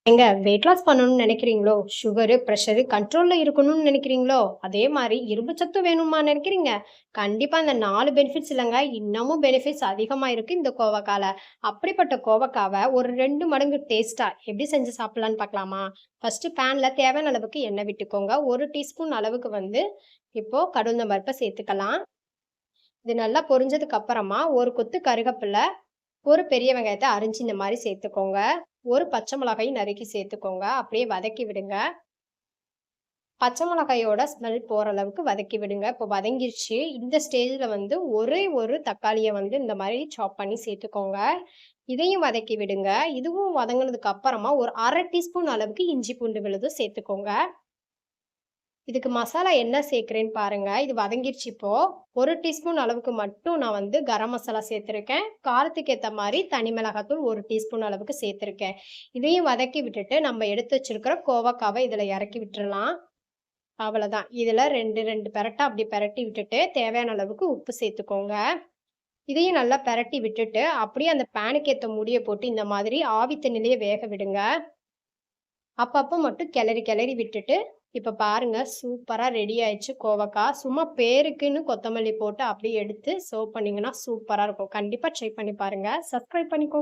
ஏங்க weight loss பண்ணணும்னு நினைக்கிறீங்களோ? சுகரு, பிரஷரு கண்ட்ரோல்ல இருக்கணும்னு நினைக்கிறீங்களோ? அதே மாரி இரும்பு சத்து வேணுமா நினைக்கிறீங்க? கண்டிப்பா இந்த 4 பெனிஃபிட்ஸ் இல்லங்க. இன்னமும் பெனிஃபிட்ஸ் அதிகமா இருக்கு இந்த கோவக்கால. அப்படிப்பட்ட கோவக்காவ ஒரு 2 மடங்கு டேஸ்ட்டா எப்படி செஞ்சு சாப்பிடலான்னு பார்க்கலாமா? ஃபர்ஸ்ட்டு பேன்ல தேவையான அளவுக்கு எண்ணெய் விட்டுக்கோங்க. 1 டீஸ்பூன் அளவுக்கு வந்து இப்போ கடுந்தம் பருப்ப சேர்த்துக்கலாம். இது நல்லா பொரிஞ்சதுக்கு அப்புறமா ஒரு கொத்து கருவேப்பில, ஒரு பெரிய வெங்காயத்த அரிஞ்சு இந்த மாரி சேர்த்துக்கோங்க. ஒரு பச்சை மிளகாயும் நறுக்கி சேர்த்துக்கோங்க. அப்படியே வதக்கி விடுங்க. பச்சை மிளகாயோட ஸ்மெல் போற அளவுக்கு வதக்கி விடுங்க. இப்போ வதங்கிருச்சு. இந்த ஸ்டேஜ்ல வந்து ஒரே ஒரு தக்காளிய வந்து இந்த மாரி சாப் பண்ணி சேர்த்துக்கோங்க. இதையும் வதக்கி விடுங்க. இதுவும் வதங்குனதுக்கு அப்புறமா ஒரு 1/2 டீஸ்பூன் அளவுக்கு இஞ்சி பூண்டு விழுது சேர்த்துக்கோங்க. இதுக்கு மசாலா என்ன சேர்க்கிறேன்னு பாருங்க. இது வதங்கிருச்சு இப்போ. 1 டீஸ்பூன் அளவுக்கு மட்டும் நான் வந்து கரம் மசாலா சேர்த்துருக்கேன். காரத்துக்கு ஏத்த மாரி தனி மிளகாத்தூள் 1 டீஸ்பூன் அளவுக்கு சேர்த்துருக்கேன். இதையும் வதக்கி விட்டுட்டு, நம்ம எடுத்து வச்சிருக்கிற கோவக்காவ இதுல இறக்கி விட்டுறலாம். அவ்வளதான். இதுல 2 பெரட்டா அப்படி பெரட்டி விட்டுட்டு, தேவையான அளவுக்கு உப்பு சேர்த்துக்கோங்க. இதையும் நல்லா பெரட்டி விட்டுட்டு, அப்படியே அந்த பேனுக்கு ஏத்த மூடிய போட்டு இந்த மாதிரி ஆவி தண்ணியிலேயே வேக விடுங்க. அப்பப்ப மட்டும் கிளறி கிளறி விட்டுட்டு, இப்ப பாருங்க சூப்பரா ரெடி ஆயிடுச்சு கோவக்கா. சும்மா பேருக்குன்னு கொத்தமல்லி போட்டு அப்படியே எடுத்து சர்வ் பண்ணீங்கன்னா சூப்பரா இருக்கும். கண்டிப்பா ட்ரை பண்ணி பாருங்க. சப்ஸ்கிரைப் பண்ணிக்கோங்க.